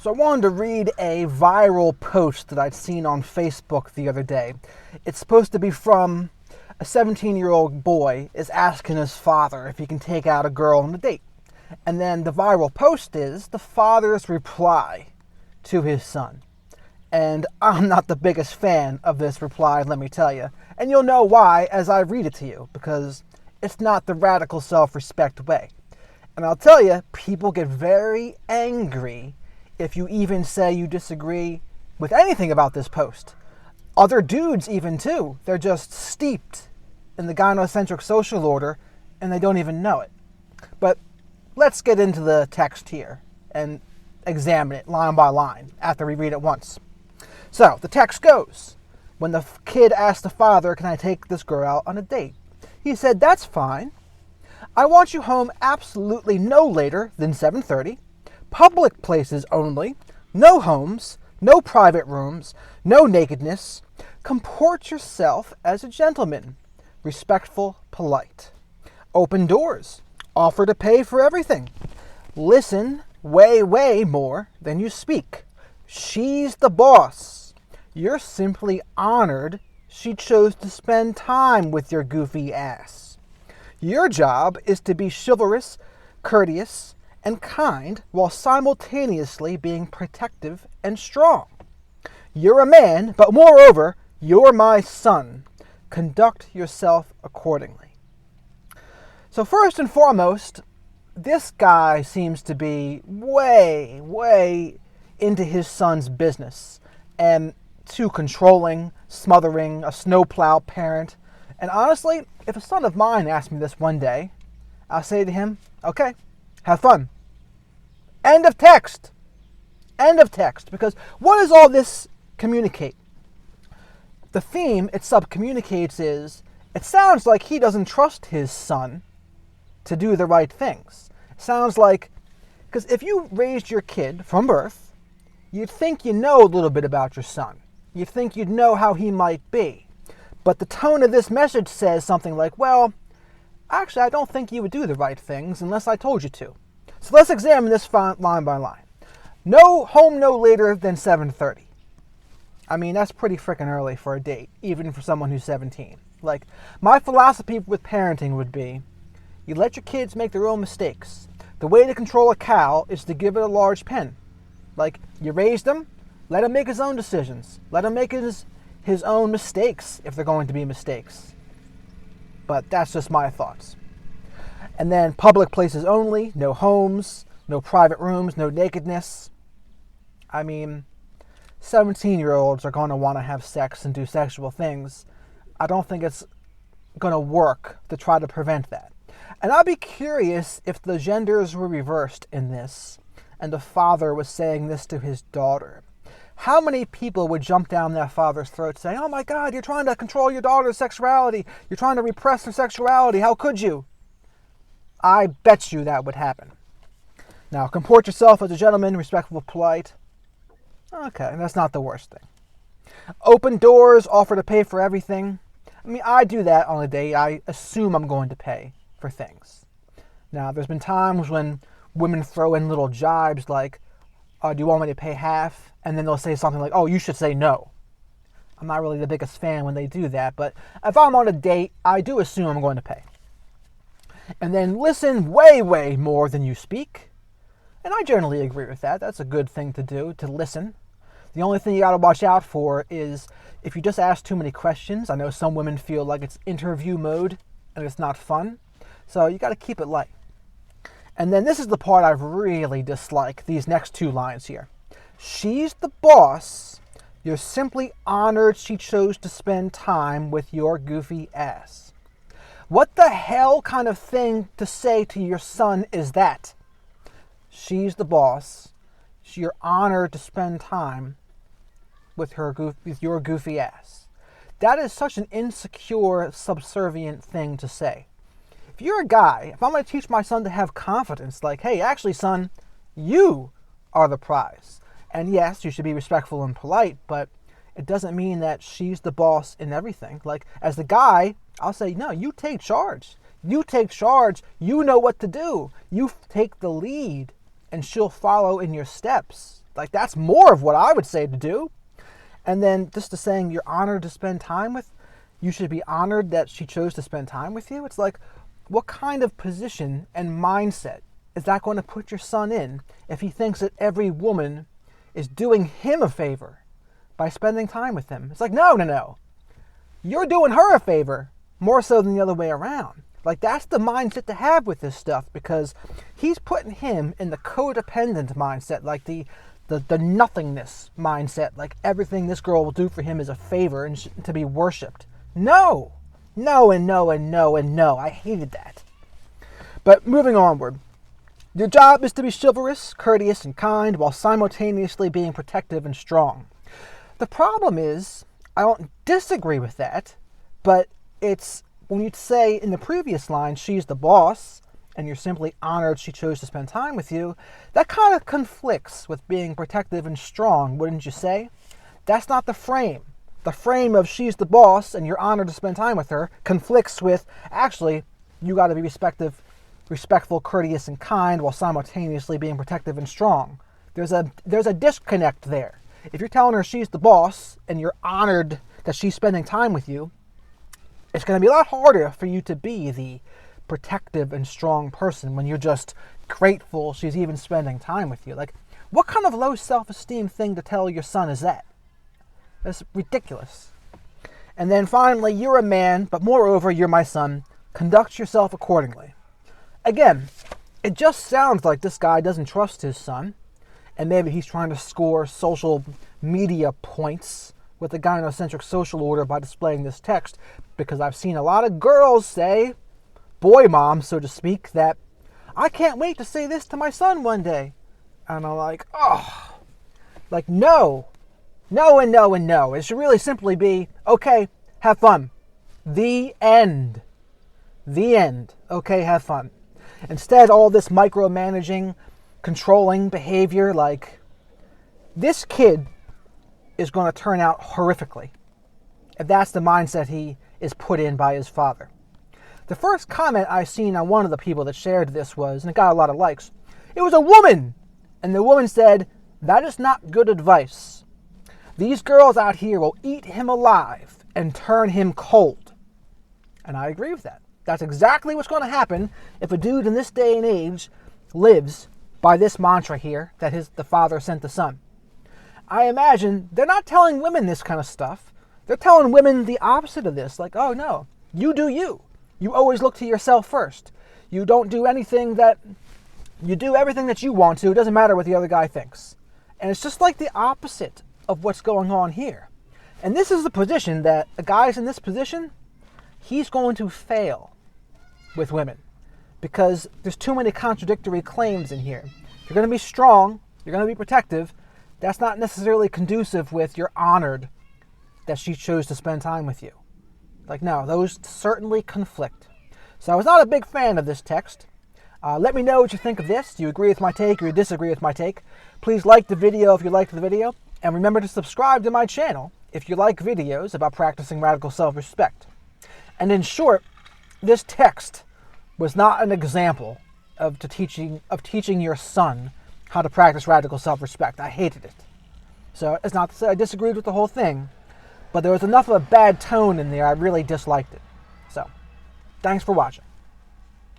So I wanted to read a viral post that I'd seen on Facebook the other day. It's supposed to be from a 17-year-old boy is asking his father if he can take out a girl on a date. And then the viral post is the father's reply to his son. And I'm not the biggest fan of this reply, let me tell you. And you'll know why as I read it to you, because it's not the radical self-respect way. And I'll tell you, people get very angry if you even say you disagree with anything about this post. Other dudes even too. They're just steeped in the gynocentric social order and they don't even know it. But let's get into the text here and examine it line by line after we read it once. So the text goes, when the kid asked the father, can I take this girl out on a date? He said, that's fine. I want you home absolutely no later than 7:30. Public places only. No homes. No private rooms. No nakedness. Comport yourself as a gentleman. Respectful, polite. Open doors. Offer to pay for everything. Listen way more than you speak. She's the boss. You're simply honored she chose to spend time with your goofy ass. Your job is to be chivalrous, courteous, and kind while simultaneously being protective and strong. You're a man, but moreover, you're my son. Conduct yourself accordingly. So first and foremost, this guy seems to be way into his son's business and too controlling, smothering, a snowplow parent. And honestly, if a son of mine asked me this one day, I'll say to him, okay, have fun. End of text. End of text. Because what does all this communicate? The theme it subcommunicates is, it sounds like he doesn't trust his son to do the right things. It sounds like, because if you raised your kid from birth, you'd think you know a little bit about your son. You'd think you'd know how he might be. But the tone of this message says something like, well, actually, I don't think you would do the right things unless I told you to. So let's examine this line by line. No home no later than 7:30. I mean, that's pretty freaking early for a date, even for someone who's 17. Like, my philosophy with parenting would be, you let your kids make their own mistakes. The way to control a cow is to give it a large pen. Like, you raised him, let him make his own decisions. Let him make his own mistakes if they're going to be mistakes. But that's just my thoughts. And then public places only, no homes, no private rooms, no nakedness. I mean, 17-year-olds are going to want to have sex and do sexual things. I don't think it's going to work to try to prevent that. And I'd be curious if the genders were reversed in this and the father was saying this to his daughter. How many people would jump down their father's throat saying, oh my God, you're trying to control your daughter's sexuality. You're trying to repress her sexuality. How could you? I bet you that would happen. Now, comport yourself as a gentleman, respectful, polite. Okay, that's not the worst thing. Open doors, offer to pay for everything. I mean, I do that on a date. I assume I'm going to pay for things. Now, there's been times when women throw in little jibes like, do you want me to pay half? And then they'll say something like, oh, you should say no. I'm not really the biggest fan when they do that, but if I'm on a date, I do assume I'm going to pay. And then listen way more than you speak. And I generally agree with that. That's a good thing to do, to listen. The only thing you got to watch out for is if you just ask too many questions. I know some women feel like it's interview mode and it's not fun. So you got to keep it light. And then this is the part I really dislike, these next two lines here. She's the boss. You're simply honored she chose to spend time with your goofy ass. What the hell kind of thing to say to your son is that? She's the boss. You're honored to spend time with your goofy ass. That is such an insecure, subservient thing to say. If you're a guy, if I'm going to teach my son to have confidence, like, hey, actually, son, you are the prize. And yes, you should be respectful and polite, but it doesn't mean that she's the boss in everything. Like, as the guy, I'll say, no, you take charge. You take charge. You know what to do. You take the lead, and she'll follow in your steps. Like, that's more of what I would say to do. And then just to saying you're honored to spend time with, you should be honored that she chose to spend time with you. It's like, what kind of position and mindset is that going to put your son in if he thinks that every woman is doing him a favor by spending time with him? It's like, no. You're doing her a favor more so than the other way around. Like, that's the mindset to have with this stuff, because he's putting him in the codependent mindset, like the nothingness mindset, like everything this girl will do for him is a favor and to be worshipped. No. I hated that. But moving onward. Your job is to be chivalrous, courteous, and kind while simultaneously being protective and strong. The problem is, I don't disagree with that, but it's when you say in the previous line, she's the boss, and you're simply honored she chose to spend time with you, that kind of conflicts with being protective and strong, wouldn't you say? That's not the frame. The frame of she's the boss and you're honored to spend time with her conflicts with, actually, you got to be respectful, courteous, and kind while simultaneously being protective and strong. There's a disconnect there. If you're telling her she's the boss and you're honored that she's spending time with you, it's going to be a lot harder for you to be the protective and strong person when you're just grateful she's even spending time with you. Like, what kind of low self-esteem thing to tell your son is that? That's ridiculous. And then finally, you're a man, but moreover, you're my son. Conduct yourself accordingly. Again, it just sounds like this guy doesn't trust his son, and maybe he's trying to score social media points with the gynocentric social order by displaying this text, because I've seen a lot of girls say, boy moms, so to speak, that I can't wait to say this to my son one day. And I'm like, oh, like, no. It should really simply be, okay, have fun. The end. Okay, have fun. Instead, all this micromanaging, controlling behavior, like, this kid is going to turn out horrifically if that's the mindset he is put in by his father. The first comment I seen on one of the people that shared this was, and it got a lot of likes, it was a woman! And the woman said, that is not good advice. These girls out here will eat him alive and turn him cold. And I agree with that. That's exactly what's going to happen if a dude in this day and age lives by this mantra here that the father sent the son. I imagine they're not telling women this kind of stuff. They're telling women the opposite of this. Like, oh no, you do you. You always look to yourself first. You don't do anything that... You do everything that you want to. It doesn't matter what the other guy thinks. And it's just like the opposite of what's going on here. And this is the position that a guy's in this position, he's going to fail with women. Because there's too many contradictory claims in here. You're going to be strong. You're going to be protective. That's not necessarily conducive with you're honored that she chose to spend time with you. Like, no, those certainly conflict. So I was not a big fan of this text. Let me know what you think of this. Do you agree with my take or you disagree with my take? Please like the video if you liked the video. And remember to subscribe to my channel if you like videos about practicing radical self-respect. And in short, this text was not an example of teaching your son how to practice radical self-respect. I hated it. So it's not to say I disagreed with the whole thing, but there was enough of a bad tone in there I really disliked it. So, thanks for watching.